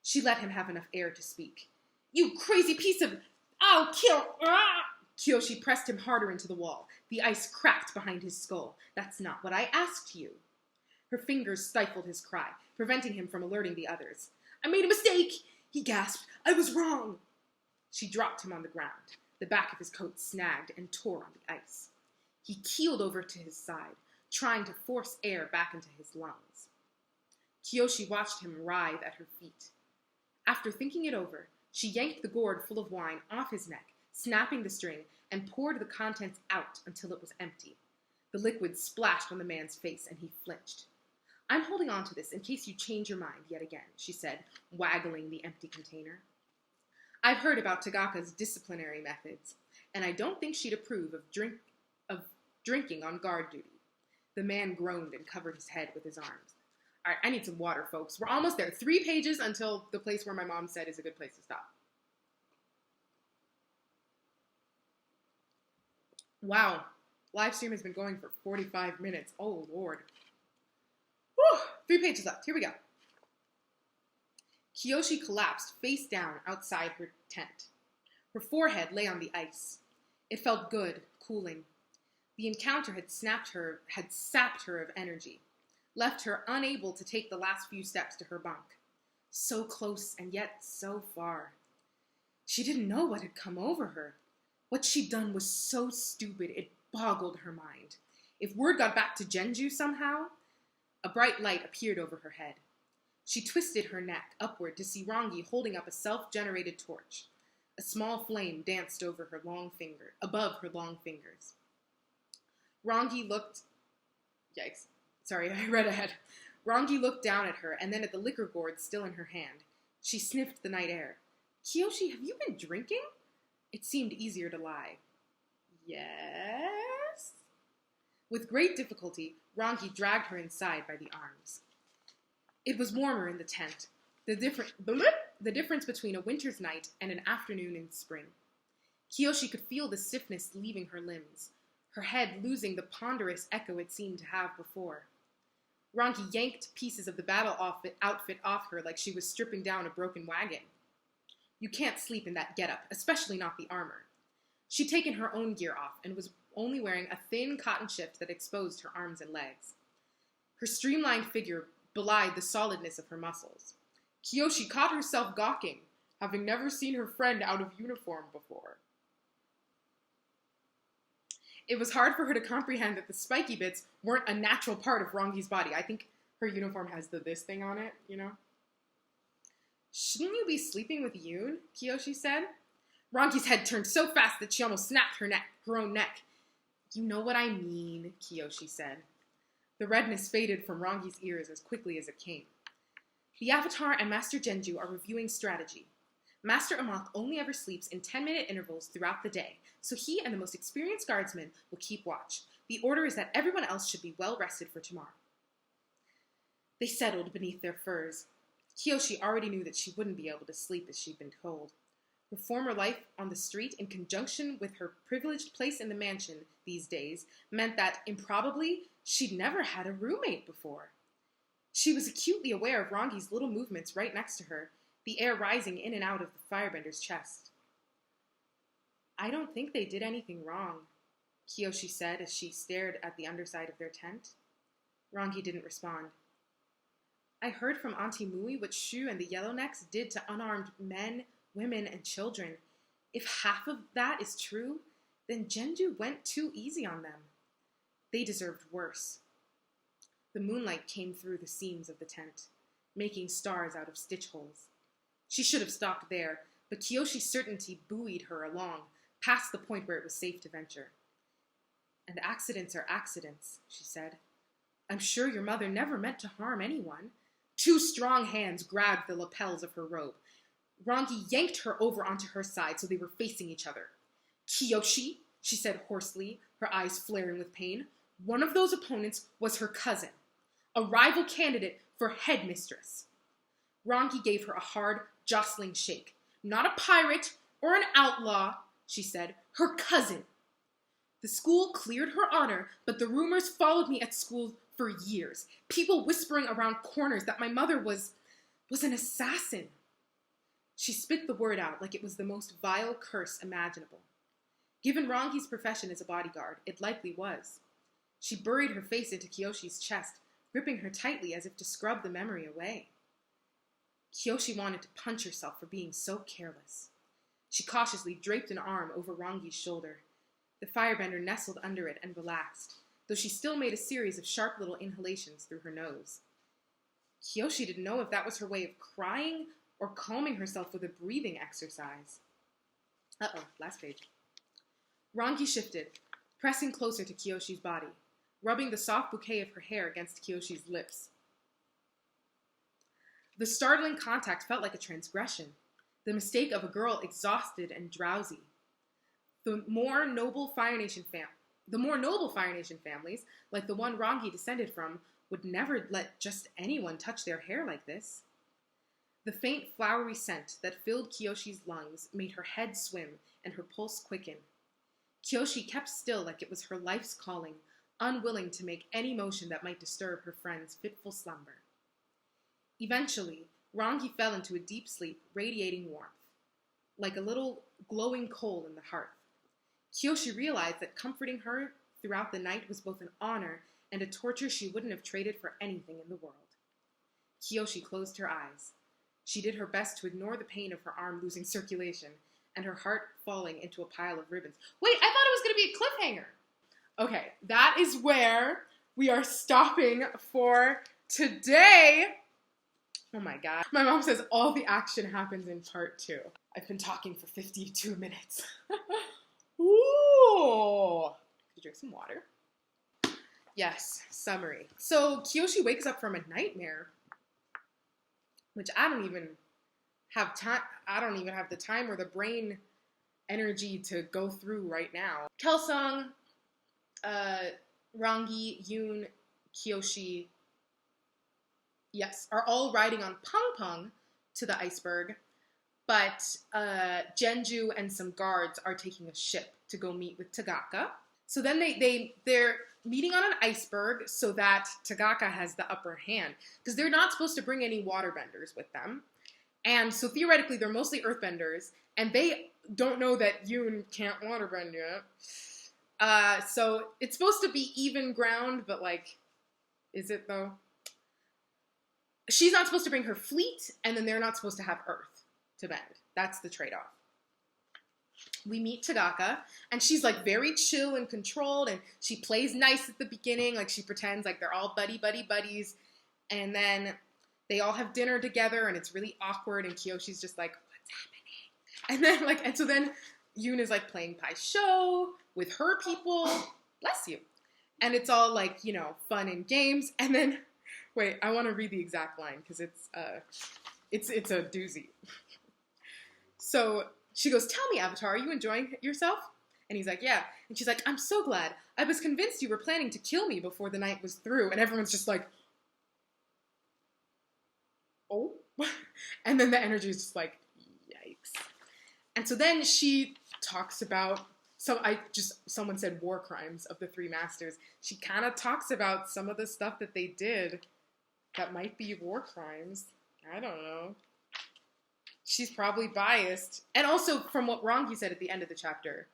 She let him have enough air to speak. You crazy piece of... I'll kill... Ah! Kyoshi pressed him harder into the wall. The ice cracked behind his skull. That's not what I asked you. Her fingers stifled his cry, preventing him from alerting the others. I made a mistake, he gasped. I was wrong. She dropped him on the ground. The back of his coat snagged and tore on the ice. He keeled over to his side, trying to force air back into his lungs. Kyoshi watched him writhe at her feet. After thinking it over, she yanked the gourd full of wine off his neck, snapping the string, and poured the contents out until it was empty. The liquid splashed on the man's face, and he flinched. I'm holding on to this in case you change your mind yet again, she said, waggling the empty container. I've heard about Tagaka's disciplinary methods, and I don't think she'd approve of drinking on guard duty. The man groaned and covered his head with his arms. All right, I need some water, folks. We're almost there. 3 pages until the place where my mom said is a good place to stop. Wow. Live stream has been going for 45 minutes. Oh, Lord. Whew. 3 pages left. Here we go. Kyoshi collapsed face down outside her tent. Her forehead lay on the ice. It felt good, cooling. The encounter had sapped her of energy, left her unable to take the last few steps to her bunk. So close and yet so far. She didn't know what had come over her. What she'd done was so stupid it boggled her mind. If word got back to Genju somehow... A bright light appeared over her head. She twisted her neck upward to see Rangi holding up a self-generated torch. A small flame danced above her long fingers. Rangi looked... Yikes. Sorry, I read ahead. Rangi looked down at her and then at the liquor gourd still in her hand. She sniffed the night air. Kyoshi, have you been drinking? It seemed easier to lie. Yes? With great difficulty, Rangi dragged her inside by the arms. It was warmer in the tent, the difference between a winter's night and an afternoon in spring. Kyoshi could feel the stiffness leaving her limbs, her head losing the ponderous echo it seemed to have before. Rangi yanked pieces of the battle outfit off her like she was stripping down a broken wagon. You can't sleep in that getup, especially not the armor. She'd taken her own gear off and was only wearing a thin cotton shift that exposed her arms and legs. Her streamlined figure belied the solidness of her muscles. Kyoshi caught herself gawking, having never seen her friend out of uniform before. It was hard for her to comprehend that the spiky bits weren't a natural part of Rangi's body. I think her uniform has this thing on it, you know? Shouldn't you be sleeping with Yoon? Kyoshi said. Rangi's head turned so fast that she almost snapped her own neck. You know what I mean, Kyoshi said. The redness faded from Rangi's ears as quickly as it came. The Avatar and Master Genju are reviewing strategy. Master Amok only ever sleeps in 10-minute intervals throughout the day, so he and the most experienced guardsmen will keep watch. The order is that everyone else should be well rested for tomorrow. They settled beneath their furs. Kyoshi already knew that she wouldn't be able to sleep as she'd been told. Her former life on the street, in conjunction with her privileged place in the mansion these days, meant that, improbably, she'd never had a roommate before. She was acutely aware of Rangi's little movements right next to her, the air rising in and out of the firebender's chest. I don't think they did anything wrong, Kyoshi said as she stared at the underside of their tent. Rangi didn't respond. I heard from Auntie Mui what Shu and the Yellownecks did to unarmed men, women, and children. If half of that is true, then Genju went too easy on them. They deserved worse. The moonlight came through the seams of the tent, making stars out of stitch holes. She should have stopped there, but Kyoshi's certainty buoyed her along, past the point where it was safe to venture. And accidents are accidents, she said. I'm sure your mother never meant to harm anyone. 2 strong hands grabbed the lapels of her robe. Rangi yanked her over onto her side so they were facing each other. Kyoshi, she said hoarsely, her eyes flaring with pain. One of those opponents was her cousin, a rival candidate for headmistress. Rangi gave her a hard, jostling shake. Not a pirate or an outlaw, she said, her cousin. The school cleared her honor, but the rumors followed me at school for years. People whispering around corners that my mother was an assassin. She spit the word out like it was the most vile curse imaginable. Given Rangi's profession as a bodyguard, it likely was. She buried her face into Kyoshi's chest, gripping her tightly as if to scrub the memory away. Kyoshi wanted to punch herself for being so careless. She cautiously draped an arm over Rangi's shoulder. The firebender nestled under it and relaxed, though she still made a series of sharp little inhalations through her nose. Kyoshi didn't know if that was her way of crying or calming herself with a breathing exercise. Last page. Rangi shifted, pressing closer to Kyoshi's body, rubbing the soft bouquet of her hair against Kyoshi's lips. The startling contact felt like a transgression, the mistake of a girl exhausted and drowsy. The more noble Fire Nation families, like the one Rangi descended from, would never let just anyone touch their hair like this. The faint flowery scent that filled Kyoshi's lungs made her head swim and her pulse quicken. Kyoshi kept still like it was her life's calling, unwilling to make any motion that might disturb her friend's fitful slumber. Eventually, Rangi fell into a deep sleep, radiating warmth, like a little glowing coal in the hearth. Kyoshi realized that comforting her throughout the night was both an honor and a torture she wouldn't have traded for anything in the world. Kyoshi closed her eyes. She did her best to ignore the pain of her arm losing circulation and her heart falling into a pile of ribbons. Wait, I thought it was going to be a cliffhanger. Okay, that is where we are stopping for today. Oh my god. My mom says all the action happens in part 2. I've been talking for 52 minutes. Ooh. Could you drink some water? Yes, summary. So Kyoshi wakes up from a nightmare, which I don't even have the time or the brain energy to go through right now. Kelsang, Rangi, Yoon, Kyoshi, yes, are all riding on Peng Peng to the iceberg, but Genju and some guards are taking a ship to go meet with Tagaka. So then they're meeting on an iceberg so that Tagaka has the upper hand, because they're not supposed to bring any waterbenders with them. And so theoretically, they're mostly earthbenders, and they don't know that Yoon can't waterbend yet. So it's supposed to be even ground, but like, is it though? She's not supposed to bring her fleet, and then they're not supposed to have earth to bend. That's the trade-off. We meet Tagaka, and she's like very chill and controlled, and she plays nice at the beginning, like she pretends like they're all buddies, and then they all have dinner together, and it's really awkward, and Kyoshi's just like, what's happening? And so then Yoon is like playing Pai Sho with her people, bless you, and it's all like, you know, fun and games, and then, wait, I want to read the exact line, because it's a doozy. So she goes, tell me, Avatar, are you enjoying yourself? And he's like, yeah. And she's like, I'm so glad. I was convinced you were planning to kill me before the night was through. And everyone's just like, oh. And then the energy is just like, yikes. And so then she talks about, someone said war crimes of the three masters. She kind of talks about some of the stuff that they did that might be war crimes. I don't know. She's probably biased. And also, from what Rangi said at the end of the chapter,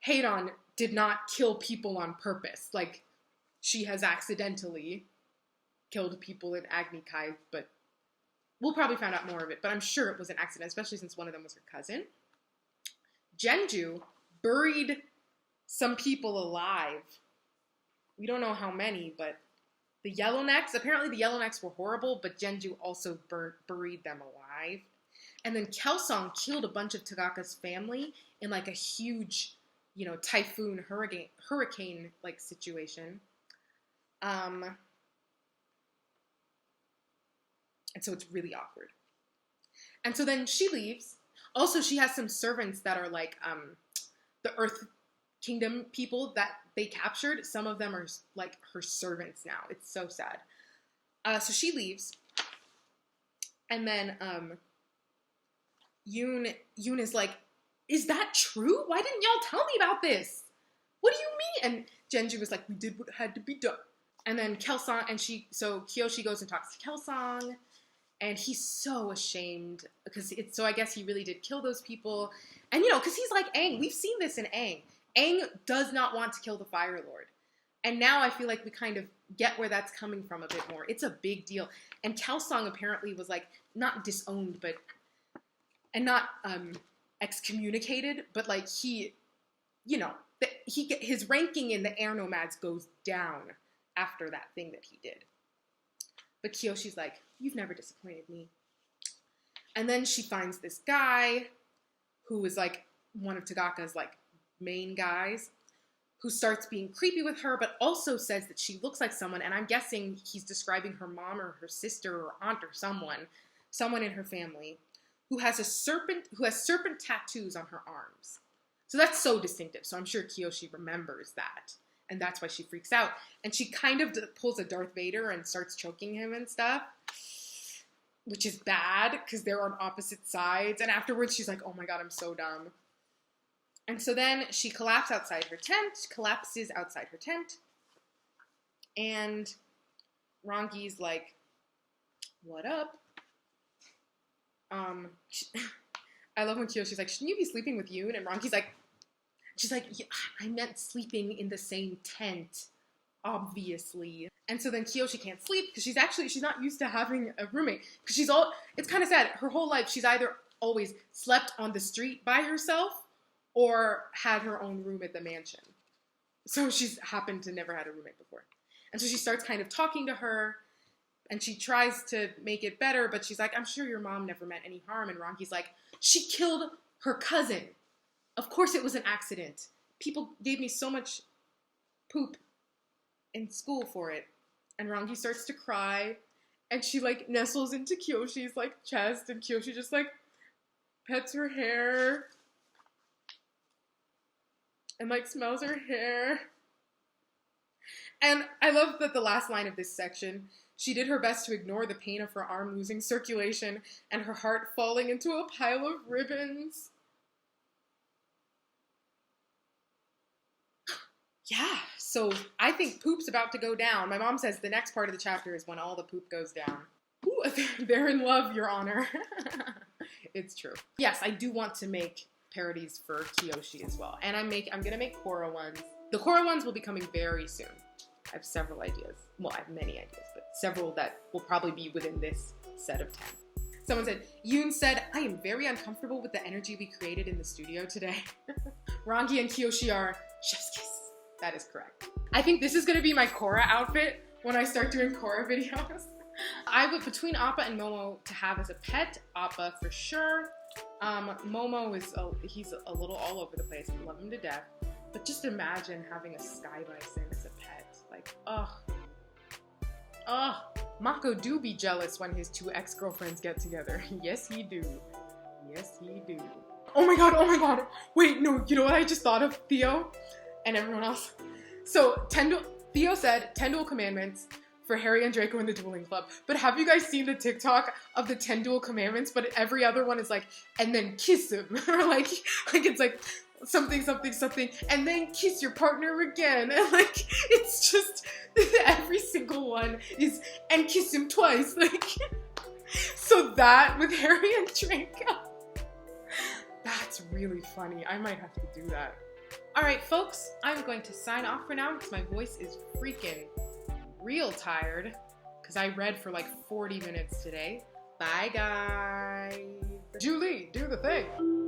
Heidon did not kill people on purpose. Like, she has accidentally killed people in Agni Kai, but we'll probably find out more of it. But I'm sure it was an accident, especially since one of them was her cousin. Genju buried some people alive. We don't know how many, but the Yellownecks, apparently the Yellownecks were horrible, but Genju also buried them alive. And then Kelsang killed a bunch of Tagaka's family in like a huge, typhoon, hurricane like situation. And so it's really awkward. And so then she leaves. Also, she has some servants that are like the Earth Kingdom people that they captured. Some of them are like her servants now. It's so sad. So she leaves. And then Yoon is like, is that true? Why didn't y'all tell me about this? What do you mean? And Genju was like, we did what had to be done. And then Kyoshi goes and talks to Kelsang, and he's so ashamed so I guess he really did kill those people. And because he's like Aang, we've seen this in Aang. Aang does not want to kill the Fire Lord. And now I feel like we kind of get where that's coming from a bit more. It's a big deal. And Kelsang apparently was like, not disowned, and not excommunicated, but like he, his ranking in the air nomads goes down after that thing that he did. But Kyoshi's like, you've never disappointed me. And then she finds this guy who is like one of Tagaka's like main guys, who starts being creepy with her, but also says that she looks like someone, and I'm guessing he's describing her mom or her sister or aunt or someone in her family, who has serpent tattoos on her arms. So that's so distinctive. So I'm sure Kyoshi remembers that. And that's why she freaks out. And she kind of pulls a Darth Vader and starts choking him and stuff, which is bad because they're on opposite sides. And afterwards she's like, oh my God, I'm so dumb. And so then she collapses outside her tent. And Rangi's like, what up? I love when Kyoshi's like, shouldn't you be sleeping with Yoon? And Rangi's like, she's like, yeah, I meant sleeping in the same tent, obviously. And so then Kyoshi can't sleep because she's not used to having a roommate. Because it's kind of sad. Her whole life, she's either always slept on the street by herself or had her own room at the mansion. So she's happened to never had a roommate before. And so she starts kind of talking to her, and she tries to make it better, but she's like, I'm sure your mom never meant any harm. And Rangi's like, she killed her cousin. Of course it was an accident. People gave me so much poop in school for it. And Rangi starts to cry, and she like nestles into Kyoshi's like chest, and Kyoshi just like pets her hair and like smells her hair. And I love that the last line of this section, she did her best to ignore the pain of her arm losing circulation and her heart falling into a pile of ribbons. Yeah, so I think poop's about to go down. My mom says the next part of the chapter is when all the poop goes down. Ooh, they're in love, Your Honor. It's true. Yes, I do want to make parodies for Kyoshi as well. And I'm gonna make Korra ones. The Korra ones will be coming very soon. I have several ideas. Well, I have many ideas, but several that will probably be within this set of 10. Someone said, Yoon said, I am very uncomfortable with the energy we created in the studio today. Rangi and Kyoshi are chef's kiss. That is correct. I think this is going to be my Korra outfit when I start doing Korra videos. I would, between Appa and Momo, to have as a pet, Appa for sure. Momo he's a little all over the place. I love him to death. But just imagine having a sky bison as a pet. Like, Mako do be jealous when his two ex-girlfriends get together. Yes, he do. Yes, he do. Oh my god. Wait, no, you know what I just thought of, Theo? And everyone else. So, Theo said 10 dual commandments for Harry and Draco in the dueling club. But have you guys seen the TikTok of the 10 dual commandments? But every other one is like, and then kiss him. Or like it's like something, and then kiss your partner again. And like, it's just, every single one is, and kiss him twice. Like, so that with Harry and Draco, that's really funny. I might have to do that. Alright folks, I'm going to sign off for now because my voice is freaking real tired. because I read for like 40 minutes today. Bye, guys. Julie, do the thing.